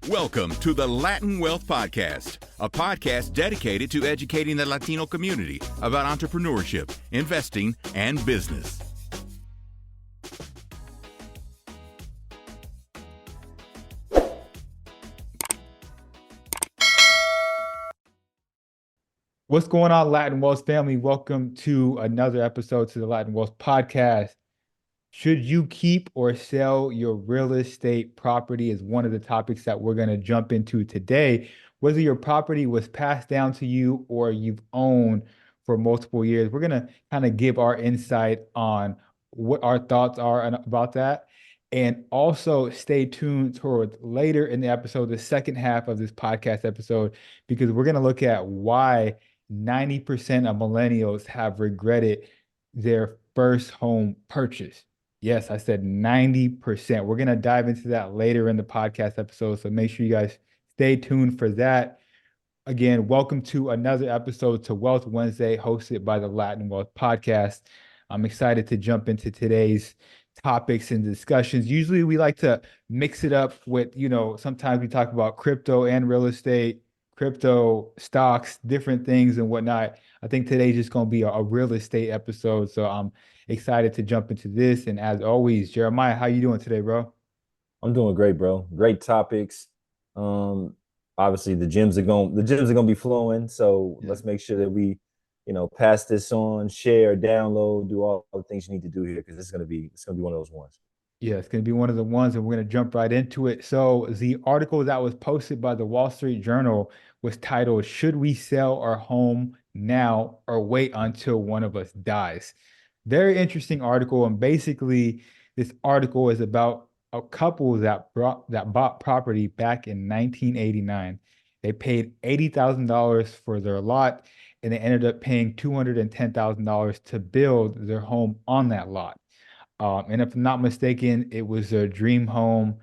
Welcome to the Latin Wealth Podcast, a podcast dedicated to educating the Latino community about entrepreneurship, investing, and business. What's going on, Latin Wealth family? Welcome to another episode to the Latin Wealth Podcast. Should you keep or sell your real estate property is one of the topics that we're going to jump into today. Whether your property was passed down to you or you've owned for multiple years, we're going to kind of give our insight on what our thoughts are about that. And also stay tuned towards later in the episode, the second half of this podcast episode, because we're going to look at why 90% of millennials have regretted their first home purchase. Yes, I said 90%. We're going to dive into that later in the podcast episode. So make sure you guys stay tuned for that. Again, welcome to another episode to Wealth Wednesday, hosted by the Latin Wealth Podcast. I'm excited to jump into today's topics and discussions. Usually we like to mix it up with, sometimes we talk about crypto and real estate, crypto, stocks, different things and whatnot. I think today's just going to be a real estate episode. So I'm excited to jump into this. And as always, Jeremiah, how you doing today, bro? I'm doing great, bro. Great topics. Obviously the gyms are gonna be flowing. So let's make sure that we, pass this on, share, download, do all the things you need to do here because it's gonna be one of those ones. Yeah, it's going to be one of the ones, and we're going to jump right into it. So, the article that was posted by the Wall Street Journal was titled, "Should We Sell Our Home Now or Wait Until One of Us Dies?" Very interesting article. And basically, this article is about a couple that bought property back in 1989. They paid $80,000 for their lot, and they ended up paying $210,000 to build their home on that lot. And if I'm not mistaken, it was their dream home.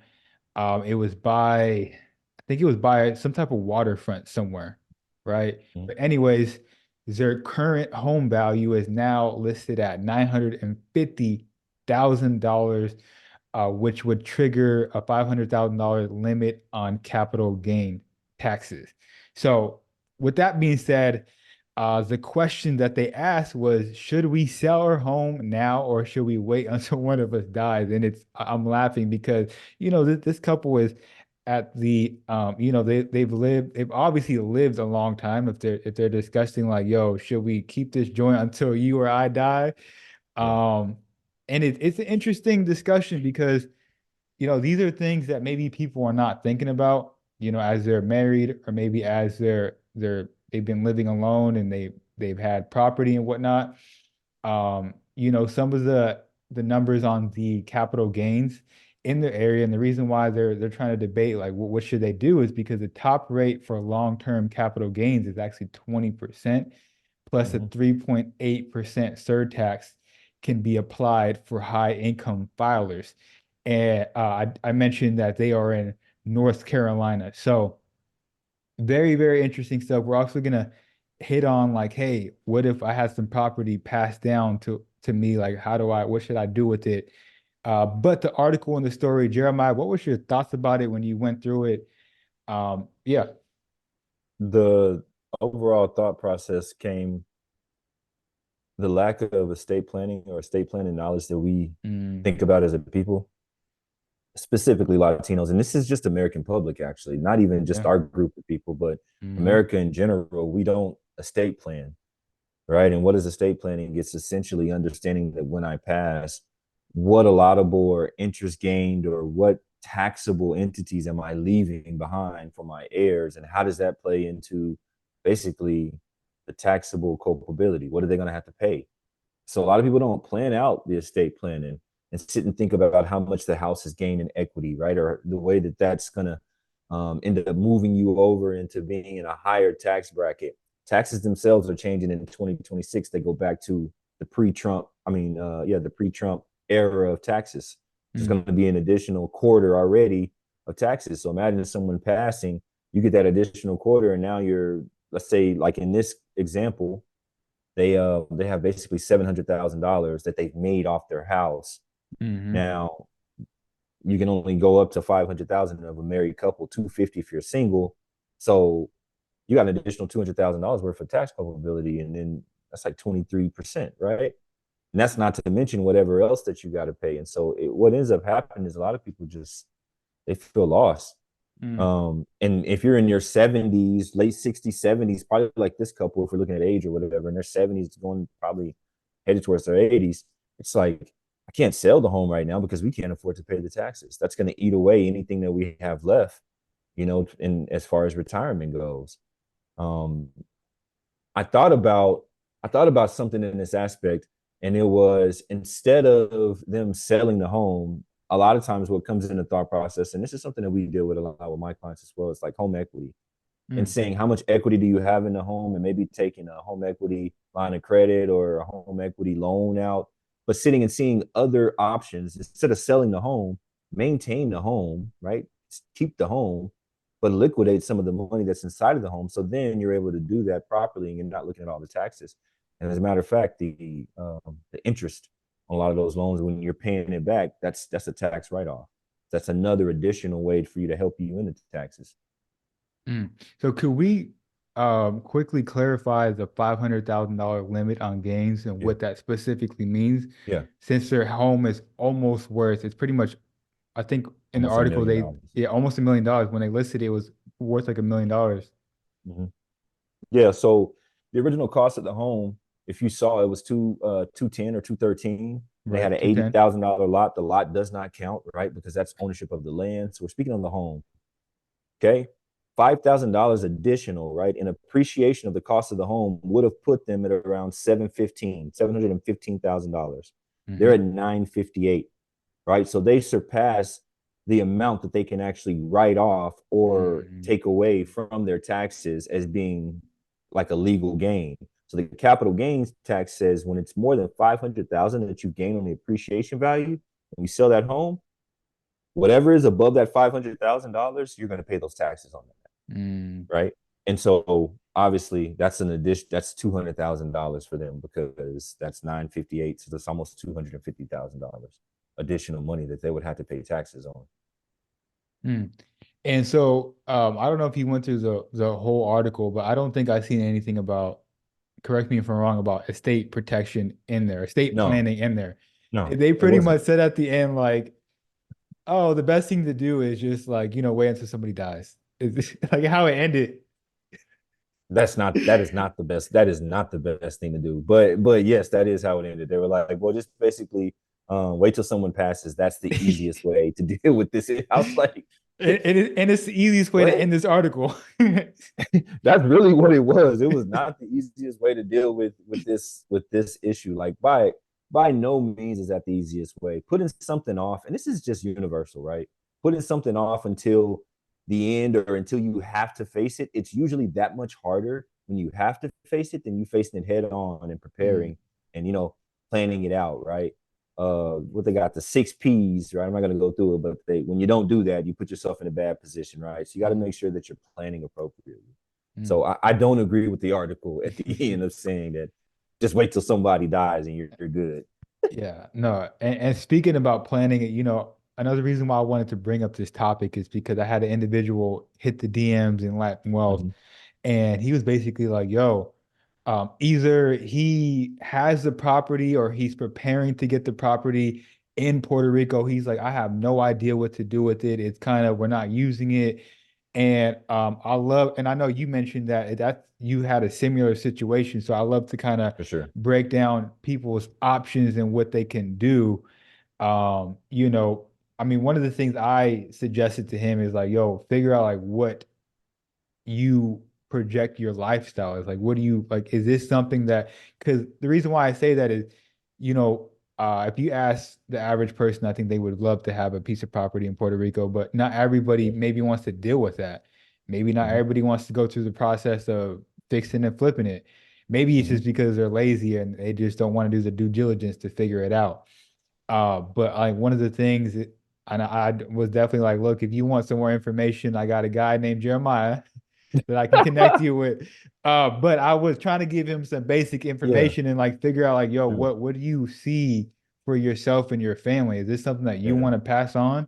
It was I think it was by some type of waterfront somewhere, right? Mhm. But anyways, their current home value is now listed at $950,000, which would trigger a $500,000 limit on capital gain taxes. So, with that being said, the question that they asked was, should we sell our home now or should we wait until one of us dies? And I'm laughing because, this couple is at they've obviously lived a long time if they're discussing like, yo, should we keep this joint until you or I die? Um, and it's an interesting discussion because, these are things that maybe people are not thinking about, as they're married or maybe as they've been living alone and they've had property and whatnot. Some of the numbers on the capital gains in their area, and the reason why they're trying to debate like what should they do is because the top rate for long-term capital gains is actually 20% plus a 3.8% surtax can be applied for high income filers. And I mentioned that they are in North Carolina. So very, very interesting stuff. We're also gonna hit on like, hey, what if I had some property passed down to me? Like, what should I do with it? But the article and the story, Jeremiah, what was your thoughts about it when you went through it? Yeah. The overall thought process came the lack of estate planning or estate planning knowledge that we think about as a people, specifically Latinos. And this is just American public, actually, not even just our group of people, but America in general. We don't estate plan, right? And what is estate planning? It's essentially understanding that when I pass, what allowable or interest gained or what taxable entities am I leaving behind for my heirs, and how does that play into basically the taxable culpability? What are they going to have to pay? So a lot of people don't plan out the estate planning and sit and think about how much the house has gained in equity, right? Or the way that that's going to end up moving you over into being in a higher tax bracket. Taxes themselves are changing in 2026. They go back to the pre-Trump, the pre-Trump era of taxes. There's going to be an additional quarter already of taxes. So imagine someone passing, you get that additional quarter, and now you're, let's say, like in this example, they have basically $700,000 that they've made off their house. Mm-hmm. Now, you can only go up to 500,000 of a married couple, 250 if you're single. So you got an additional $200,000 worth of tax culpability, and then that's like 23%, right? And that's not to mention whatever else that you got to pay. And so what ends up happening is a lot of people just they feel lost. And if you're in your 70s, late 60s, 70s, probably like this couple, if we're looking at age or whatever, in their 70s, going probably headed towards their 80s, it's like, I can't sell the home right now because we can't afford to pay the taxes. That's going to eat away anything that we have left, in as far as retirement goes. Um, I thought about something in this aspect, and it was, instead of them selling the home, a lot of times what comes in the thought process, and this is something that we deal with a lot with my clients as well, it's like home equity, and saying how much equity do you have in the home, and maybe taking a home equity line of credit or a home equity loan out, but sitting and seeing other options instead of selling the home, maintain the home, right? Keep the home, but liquidate some of the money that's inside of the home. So then you're able to do that properly, and you're not looking at all the taxes. And as a matter of fact, the interest on a lot of those loans, when you're paying it back, that's a tax write-off. That's another additional way for you to help you in the taxes. So could we quickly clarify the $500,000 limit on gains and what that specifically means? Yeah. Since their home is almost worth, it's pretty much, I think in the Almost $1 article million. almost $1 million. When they listed it, it was worth like $1 million. Mm-hmm. Yeah. So the original cost of the home, if you saw, it was 210 or 213. They had an $80,000 lot. The lot does not count, right? Because that's ownership of the land. So we're speaking on the home. Okay. $5,000 additional, right? In appreciation of the cost of the home would have put them at around $715,000. They're at 958, right? So they surpass the amount that they can actually write off or take away from their taxes as being like a legal gain. So the capital gains tax says when it's more than 500,000 that you gain on the appreciation value, when you sell that home, whatever is above that $500,000, you're going to pay those taxes on that. Right. And so obviously that's an addition, that's $200,000 for them, because that's 958. So that's almost $250,000 additional money that they would have to pay taxes on. And so I don't know if you went through the whole article, but I don't think I've seen anything about, correct me if I'm wrong, about estate protection in there, estate planning in there. No, they pretty much said at the end, like, oh, the best thing to do is just like, wait until somebody dies. Is like how it ended. That is not the best. That is not the best thing to do. But yes, that is how it ended. They were like, well, just basically wait till someone passes. That's the easiest way to deal with this. I was like, and it's the easiest way to end this article. That's really what it was. It was not the easiest way to deal with this issue. Like by no means is that the easiest way. Putting something off, and this is just universal, right? Putting something off until the end or until you have to face it, it's usually that much harder when you have to face it than you facing it head on and preparing and planning it out, right? What they got, the 6 P's, right? I'm not going to go through it, but when you don't do that, you put yourself in a bad position, right? So you got to make sure that you're planning appropriately. So I don't agree with the article at the end of saying that just wait till somebody dies and you're good. Yeah, no. And speaking about planning it, another reason why I wanted to bring up this topic is because I had an individual hit the DMs in Latin Wealth, and he was basically like, yo, either he has the property or he's preparing to get the property in Puerto Rico. He's like, I have no idea what to do with it. It's kind of, we're not using it. And and I know you mentioned that you had a similar situation. So I love to kind of break down people's options and what they can do. I mean, one of the things I suggested to him is like, yo, figure out like what you project your lifestyle is. Like, what do you like? Is this something that, because the reason why I say that is, if you ask the average person, I think they would love to have a piece of property in Puerto Rico, but not everybody maybe wants to deal with that. Maybe not everybody wants to go through the process of fixing and flipping it. Maybe it's just because they're lazy and they just don't want to do the due diligence to figure it out. But like one of the things, and I was definitely like, look, if you want some more information, I got a guy named Jeremiah that I can connect you with. But I was trying to give him some basic information and like figure out like, yo, what do you see for yourself and your family? Is this something that you want to pass on?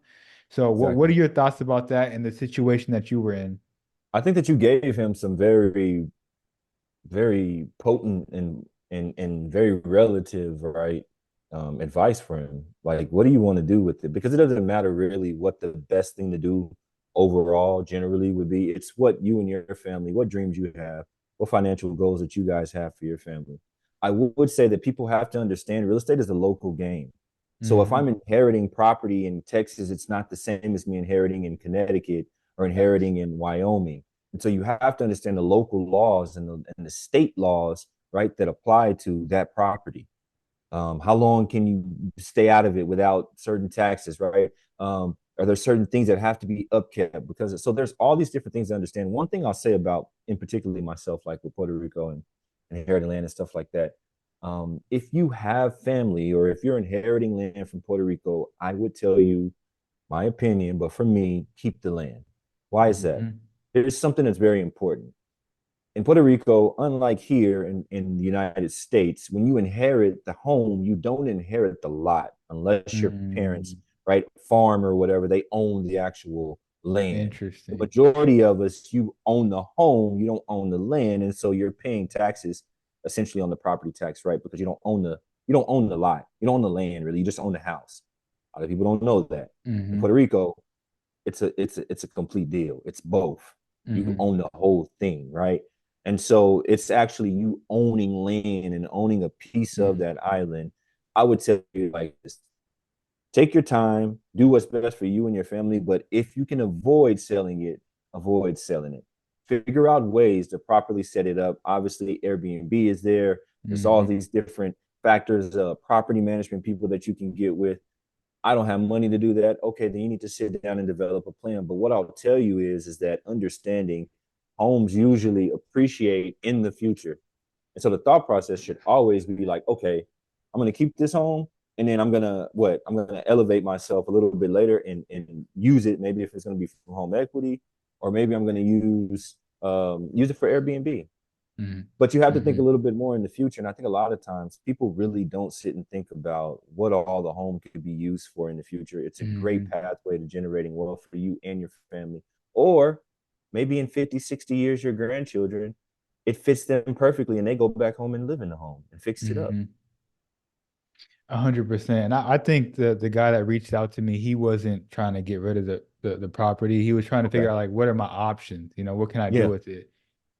So what are Exactly. your thoughts about that and the situation that you were in? I think that you gave him some very, very potent and very relative, right, advice for him. Like, what do you want to do with it? Because it doesn't matter really what the best thing to do overall generally would be. It's what you and your family, what dreams you have, what financial goals that you guys have for your family. I would say that people have to understand real estate is a local game. So if Mm-hmm. I'm inheriting property in Texas, it's not the same as me inheriting in Connecticut or Facts. inheriting in Wyoming. And so you have to understand the local laws and the state laws, right, that apply to that property. How long can you stay out of it without certain taxes, right? Are there certain things that have to be upkept? Because so there's all these different things to understand. One thing I'll say about, in particularly myself, like with Puerto Rico and inheriting land and stuff like that. If you have family or if you're inheriting land from Puerto Rico, I would tell you my opinion, but for me, keep the land. Why is that? Mm-hmm. There's something that's very important. In Puerto Rico, unlike here in the United States, when you inherit the home, you don't inherit the lot unless your parents, Mm-hmm. right, farm or whatever, they own the actual land. The Interesting. majority of us, you own the home, you don't own the land, and so you're paying taxes essentially on the property tax, right? Because you don't own the lot, you don't own the land really, you just own the house. A lot of people don't know that. In Mm-hmm. Puerto Rico, it's a complete deal. It's both. You Mm-hmm. own the whole thing, right? And so it's actually you owning land and owning a piece of Mm-hmm. that island. I would tell you like this: take your time, do what's best for you and your family. But if you can avoid selling it, avoid selling it. Figure out ways to properly set it up. Obviously, Airbnb is there. There's all Mm-hmm. these different factors, property management people that you can get with. I don't have money to do that. Okay, then you need to sit down and develop a plan. But what I'll tell you is that understanding homes usually appreciate in the future. And so the thought process should always be like, okay, I'm gonna keep this home and then I'm gonna what? I'm gonna elevate myself a little bit later and use it, maybe if it's gonna be from home equity, or maybe I'm gonna use it for Airbnb. But you have to think Mm-hmm. a little bit more in the future. And I think a lot of times people really don't sit and think about what all the home could be used for in the future. It's a great Mm-hmm. pathway to generating wealth for you and your family. Or maybe in 50, 60 years, your grandchildren, it fits them perfectly and they go back home and live in the home and fix it up. Mm-hmm. 100%. And I think the guy that reached out to me, he wasn't trying to get rid of the property. He was trying to figure Okay. out like what are my options? What can I do Yeah. with it?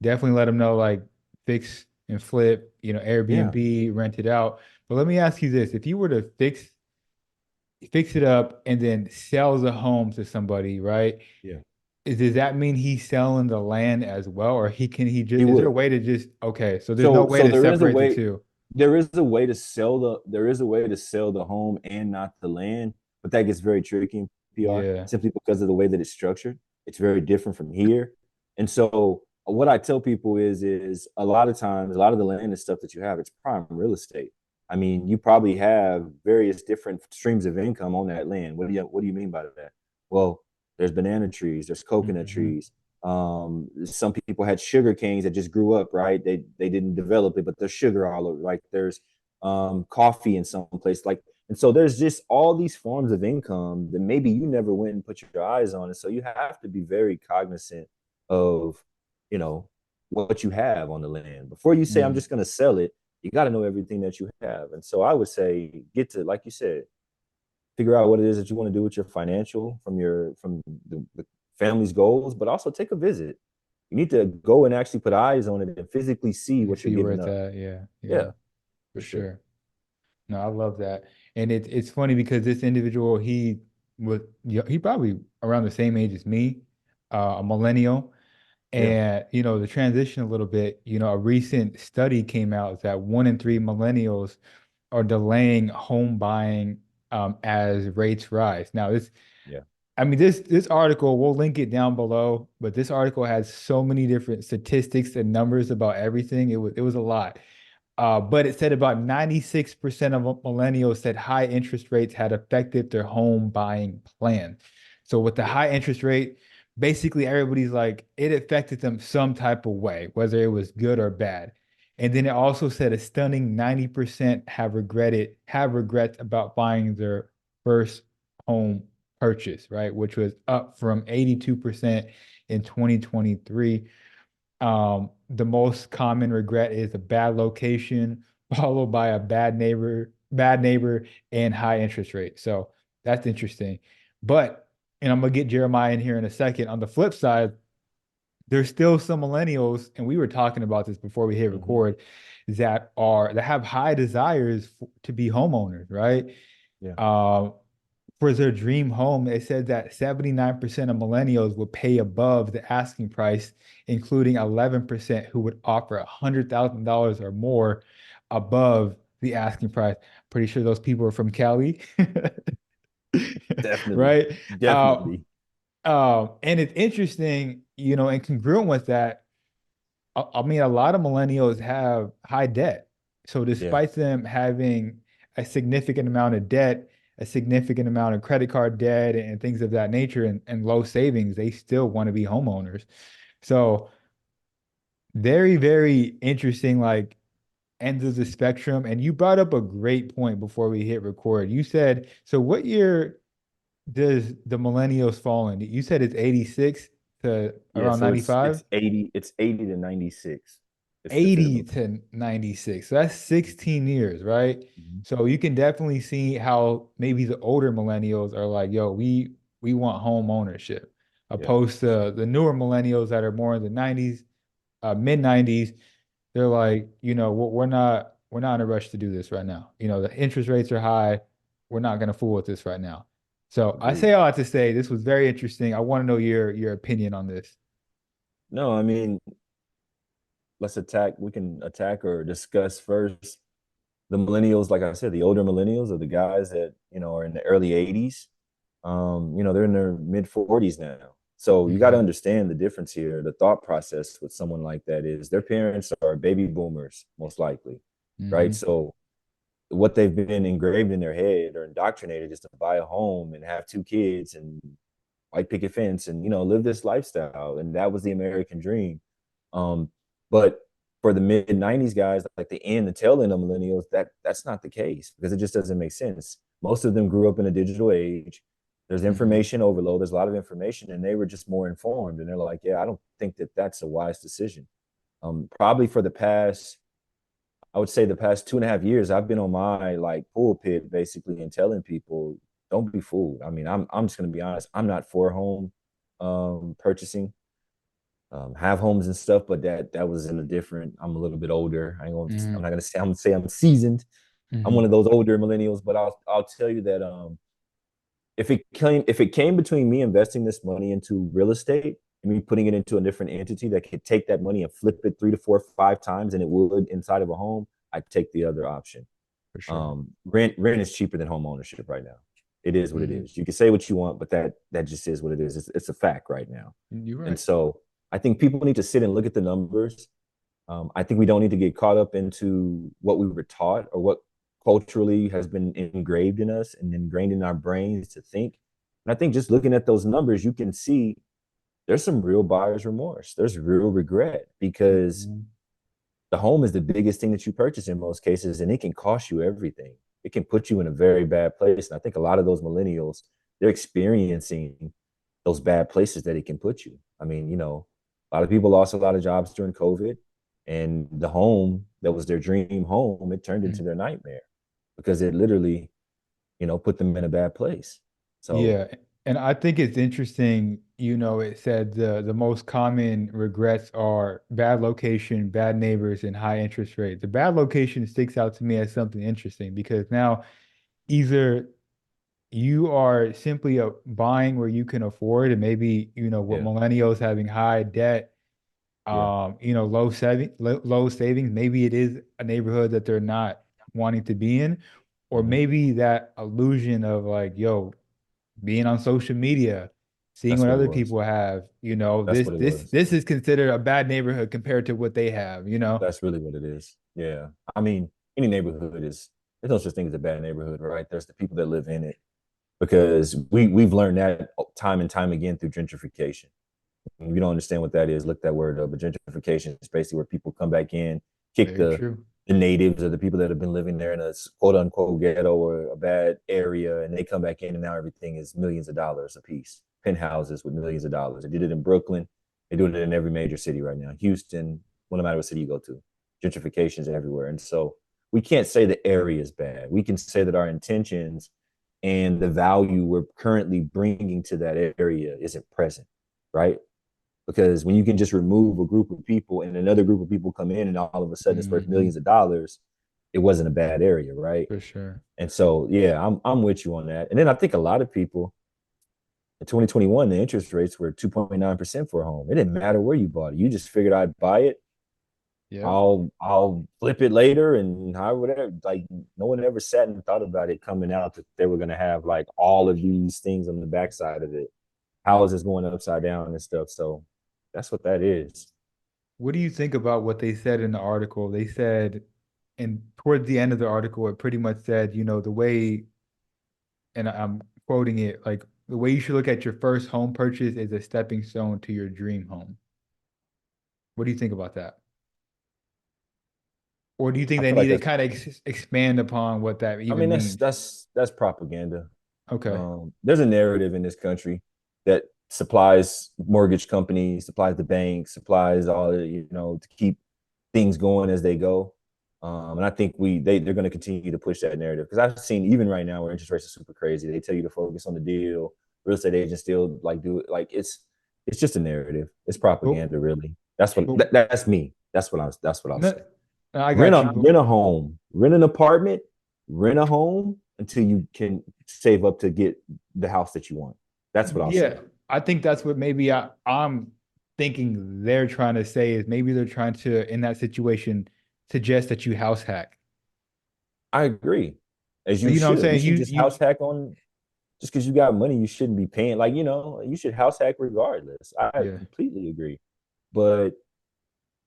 Definitely let him know like fix and flip, Yeah. Airbnb, rent it out. But let me ask you this. If you were to fix it up and then sell the home to somebody, right? Yeah. Does that mean he's selling the land as well? Or he He just is there a would. way to just okay, so there's no way So to separate the two. there is a way to sell the home and not the land, but that gets very tricky in PR Yeah. simply because of the way that it's structured. It's very different from here. And so what I tell people is a lot of times, a lot of the land and stuff that you have, it's prime real estate. I mean, you probably have various different streams of income on that land. What do you mean by that? Well, there's banana trees, there's coconut Hmm. trees, some people had sugar canes that just grew up, right? They didn't develop it, but there's sugar all over. Like there's coffee in some place. Like, and so there's just all these forms of income that maybe you never went and put your eyes on. And so you have to be very cognizant of, you know, what you have on the land. Before you say I'm Mm. just gonna sell it, you got to know everything that you have. And so I would say get to, like you said, figure out what it is that you want to do with your financial from the family's goals, but also take a visit. You need to go and actually put eyes on it and physically see You what you're see where giving it's up. at. Yeah, yeah, Yeah, for for sure. sure. No, I love that. And it's funny because this individual, he probably around the same age as me, a millennial. Yeah, And the transition a little bit, a recent study came out that 1 in 3 millennials are delaying home buying as rates rise. Now, yeah, I mean, this article, we'll link it down below, but this article has so many different statistics and numbers about everything. It was a lot. But it said about 96% of millennials said high interest rates had affected their home buying plan. So with the yeah, high interest rate, basically everybody's like it affected them some type of way, whether it was good or bad. And then it also said a stunning 90% have regrets about buying their first home purchase, right? Which was up from 82% in 2023. The most common regret is a bad location, followed by a bad neighbor, and high interest rate. So that's interesting. But, and I'm gonna get Jeremiah in here in a second. On the flip side, there's still some millennials, and we were talking about this before we hit record, that have high desires to be homeowners, right? Yeah. For their dream home, it said that 79% of millennials would pay above the asking price, including 11% who would offer $100,000 or more above the asking price. Pretty sure those people are from Cali. Definitely. Right? Definitely. And it's interesting, and congruent with that, I mean, a lot of millennials have high debt. So Yeah. despite them having a significant amount of debt, a significant amount of credit card debt and things of that nature and low savings, they still want to be homeowners. So very, very interesting, like ends of the spectrum. And you brought up a great point before we hit record. You said, so what year does the millennials fall in? You said it's 86 to Yeah. around So it's 95? it's 80, it's 80 to 96. It's the 80 typical. to 96. So that's 16 years, right? Mhm. So you can definitely see how maybe the older millennials are like, yo, we want home ownership, Yeah. opposed to the newer millennials that are more in the 90s, mid 90s. They're like, we're not in a rush to do this right now. The interest rates are high. We're not gonna fool with this right now. So I say Agreed. all that to say this was very interesting. I want to know your opinion on this. No, I mean, we can attack or discuss first the millennials. Like I said, the older millennials are the guys that, are in the early 80s. They're in their mid 40s now. So you got to Hmm. understand the difference here. The thought process with someone like that is their parents are baby boomers, most likely, right? Hmm. So what they've been engraved in their head or indoctrinated is to buy a home and have two kids and white picket fence and live this lifestyle, and that was the American dream. But for the mid 90s guys, like the tail end of millennials, that's not the case because it just doesn't make sense. Most of them grew up in a digital age. There's Hmm. information overload. There's a lot of information, and they were just more informed. And they're like, yeah, I don't think that that's a wise decision. Probably for the past, I would say the past 2.5 years, I've been on my like pulpit basically and telling people, don't be fooled. I mean, I'm just gonna be honest. I'm not for home purchasing, have homes and stuff, but that was in a different. I'm a little bit older. I'm Hmm. not gonna say. I'm gonna say I'm seasoned. I'm one Hmm. of those older millennials, but I'll tell you that if it came between me investing this money into real estate and me putting it into a different entity that could take that money and flip it 3 to 4, 5 times and it would inside of a home, I'd take the other option. For sure. Rent is cheaper than home ownership right now. It is what it Hmm. is. You can say what you want, but that just is what it is. It's a fact right now. You're And right. so I think people need to sit and look at the numbers. I think we don't need to get caught up into what we were taught or what culturally has been engraved in us and ingrained in our brains to think. And I think just looking at those numbers, you can see there's some real buyer's remorse. There's real regret because Mhm. the home is the biggest thing that you purchase in most cases, and it can cost you everything. It can put you in a very bad place. And I think a lot of those millennials, they're experiencing those bad places that it can put you. I mean, a lot of people lost a lot of jobs during COVID, and the home that was their dream home, it turned into Mhm. their nightmare because it literally, put them in a bad place. So Yeah, and I think it's interesting, it said the most common regrets are bad location, bad neighbors, and high interest rate. The bad location sticks out to me as something interesting because now either you are simply buying where you can afford, and maybe, with yeah, millennials having high debt, yeah, low savings, maybe it is a neighborhood that they're not wanting to be in, or hmm, maybe that illusion of like, yo, being on social media, seeing that's what what it other was. people have, That's this what it this was. this is considered a bad neighborhood compared to what they have. That's really what it is. Yeah. I mean, any neighborhood there's no such thing as a bad neighborhood, right? There's the people that live in it because we've learned that time and time again through gentrification. If you don't understand what that is, look that word up. But gentrification is basically where people come back in, kick Very the true. the natives or the people that have been living there in a quote unquote ghetto or a bad area, and they come back in and now everything is millions of dollars a piece. Penthouses with millions of dollars. They did it in Brooklyn. They do it in every major city right now. Houston, no matter what city you go to, gentrification's everywhere. And so we can't say the area is bad. We can say that our intentions and the value we're currently bringing to that area isn't present, right? Because when you can just remove a group of people and another group of people come in and all of a sudden it's worth millions of dollars, it wasn't a bad area, right? For sure. And so, yeah, I'm with you on that. And then I think a lot of people in 2021, the interest rates were 2.9% for a home. It didn't matter where you bought it. You just figured I'd buy it. Yeah. I'll flip it later and how whatever. Like no one ever sat and thought about it coming out that they were gonna have like all of these things on the backside of it. Houses going upside down and stuff. So that's what that is. What do you think about what they said in the article? They said, and towards the end of the article, it pretty much said, the way, and I'm quoting it, like the way you should look at your first home purchase is a stepping stone to your dream home. What do you think about that? Or do you think I they feel need like to that's kind of expand upon what that I mean even means? that's propaganda. Okay. There's a narrative in this country that supplies mortgage companies, supplies the banks, supplies all to keep things going as they go. And I think they're going to continue to push that narrative because I've seen even right now where interest rates are super crazy. They tell you to focus on the deal. Real estate agents still like do it. Like it's just a narrative. It's But, propaganda, really. That's but that's me. That's what I'll no, say. I got you. Rent a home, rent an apartment, rent a home until you can save up to get the house that you want. That's what I'll say. Yeah, I think that's what maybe I'm thinking they're trying to say is maybe they're trying to, in that situation, suggest that you house hack. I agree. As you You know what I'm should. You saying? should just house hack on just because you got money, you shouldn't be paying. Like, you should house hack regardless. I Yeah. completely agree. But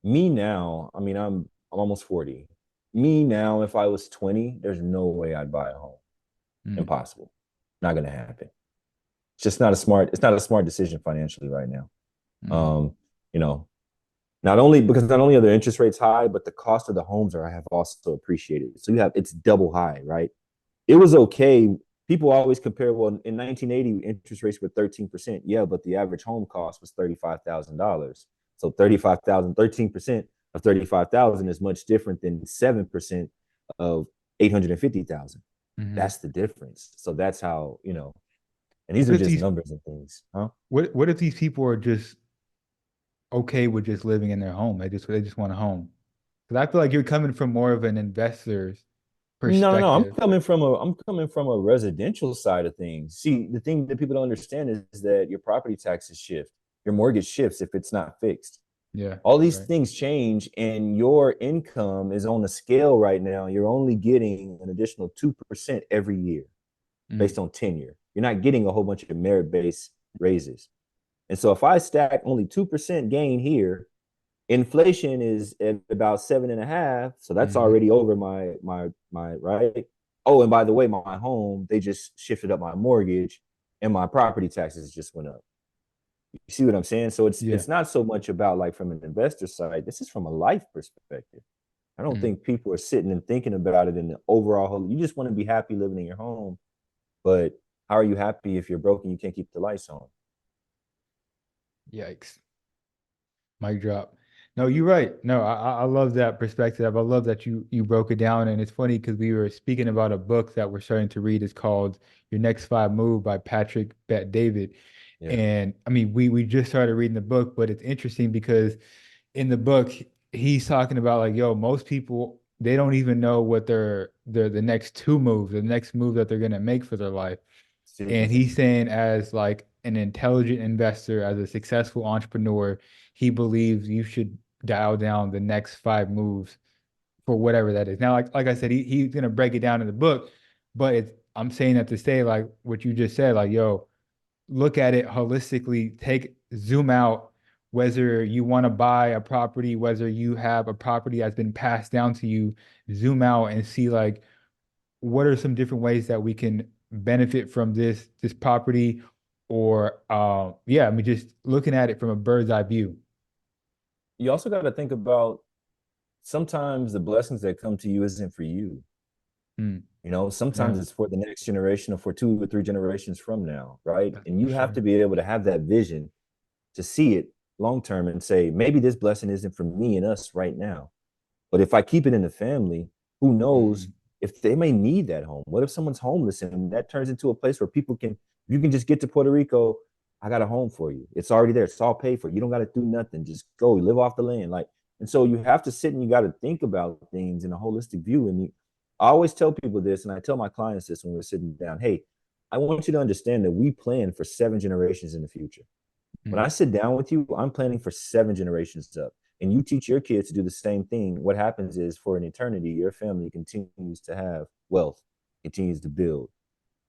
me now, I mean, I'm almost 40. Me now, if I was 20, there's no way I'd buy a home. Mm, Impossible. Not gonna happen. It's not a smart decision financially right now. mm, Um, you know, not only are the interest rates high, but the cost of the homes have also appreciated. So it's double high, right? It was okay. People always compare, well, in 1980, interest rates were 13%. Yeah, but the average home cost was $35,000. So 13% of 35,000 is much different than 7% of 850,000. mm-hmm. That's the difference. So that's how, and these What are if just these numbers and things, huh? what if these people are just okay with just living in their home? They just want a home. Because I feel like you're coming from more of an investor's No, no, no. perspective. I'm coming from a residential side of things. See, the thing that people don't understand is that your property taxes shift, your mortgage shifts if it's not fixed. Yeah, All these right. things change, and your income is on a scale right now. You're only getting an additional 2% every year Mm, based on tenure. You're not getting a whole bunch of merit-based raises. And so if I stack only 2% gain here, inflation is at about 7.5, so that's mm-hmm. already over my right. Oh, and by the way, my home, they just shifted up my mortgage, and my property taxes just went up. You see what I'm saying? So it's Yeah. it's not so much about like from an investor side. This is from a life perspective. I don't Mm. think people are sitting and thinking about it in the overall whole. You just want to be happy living in your home, but how are you happy if you're broke and you can't keep the lights on? Yikes. Mic drop. No, you're right. No, I love that perspective. I love that you broke it down. And it's funny because we were speaking about a book that we're starting to read. It's called Your Next Five Move by Patrick Bet David. Yeah, And I mean, we just started reading the book, but it's interesting because in the book, he's talking about like, yo, most people they don't even know what their the next two moves, the next move that they're gonna make for their life. super And simple. he's saying, as like an intelligent investor, as a successful entrepreneur, he believes you should dial down the next five moves for whatever that is. Now, like I said, he's gonna break it down in the book, but I'm saying that to say like what you just said, like, yo, look at it holistically, zoom out, whether you want to buy a property, whether you have a property that's been passed down to you, zoom out and see like what are some different ways that we can benefit from this property or yeah, I mean just looking at it from a bird's eye view. You also got to think about sometimes the blessings that come to you isn't for you. Mm. You know, sometimes Yeah, it's for the next generation or for 2 or 3 generations from now, right? that's And for you have sure. to be able to have that vision to see it long term and say, maybe this blessing isn't for me and us right now. But if I keep it in the family, who knows Mm. if they may need that home? What if someone's homeless and that turns into a place where people can, you can just get to Puerto Rico, I got a home for you. It's already there. It's all paid for. You don't got to do nothing. Just go live off the land. Like, and so you have to sit and you got to think about things in a holistic view. And I always tell people this, and I tell my clients this when we're sitting down. Hey, I want you to understand that we plan for 7 generations in the future. When Mm. I sit down with you, I'm planning for 7 generations up. And you teach your kids to do the same thing. What happens is for an eternity, your family continues to have wealth, continues to build.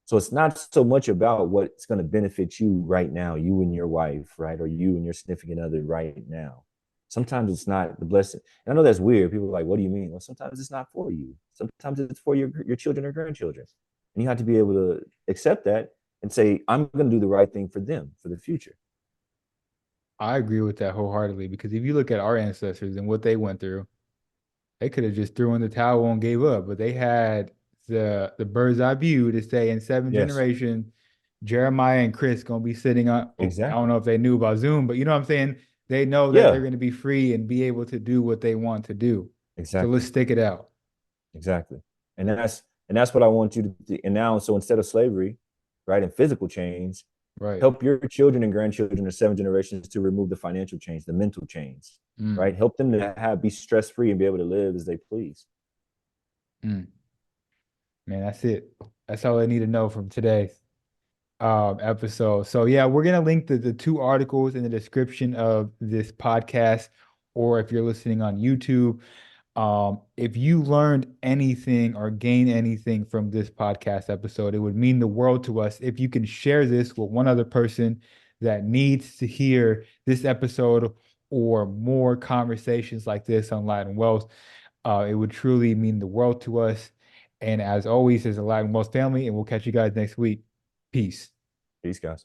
So it's not so much about what's going to benefit you right now, you and your wife, right? Or you and your significant other right now. Sometimes it's not the blessing. And I know that's weird. People are like, what do you mean? Well, sometimes it's not for you. Sometimes it's for your children or grandchildren. And you have to be able to accept that and say, I'm going to do the right thing for them for the future. I agree with that wholeheartedly because if you look at our ancestors and what they went through, they could have just threw in the towel and gave up, but they had the bird's eye view to say in seven Yes, generations, Jeremiah and Chris gonna be sitting on. I don't exactly. know if they knew about Zoom, but you know what I'm saying. They know that they're Yeah, going to be free and be able to do what they want to do. So let's exactly. stick it out. Exactly. And that's what I want you to do. And now, so instead of slavery, right, and physical chains, Right. help your children and grandchildren of 7 generations to remove the financial chains, the mental chains, Mm, right? Help them to be stress free and be able to live as they please. mm. Man, that's it. That's all I need to know from today. Episode. So yeah, we're gonna link the two articles in the description of this podcast, or if you're listening on YouTube. If you learned anything or gained anything from this podcast episode, it would mean the world to us if you can share this with one other person that needs to hear this episode or more conversations like this on Latin Wealth. It would truly mean the world to us. And as always, as a Latin Wealth family, and we'll catch you guys next week. Peace. Peace, guys.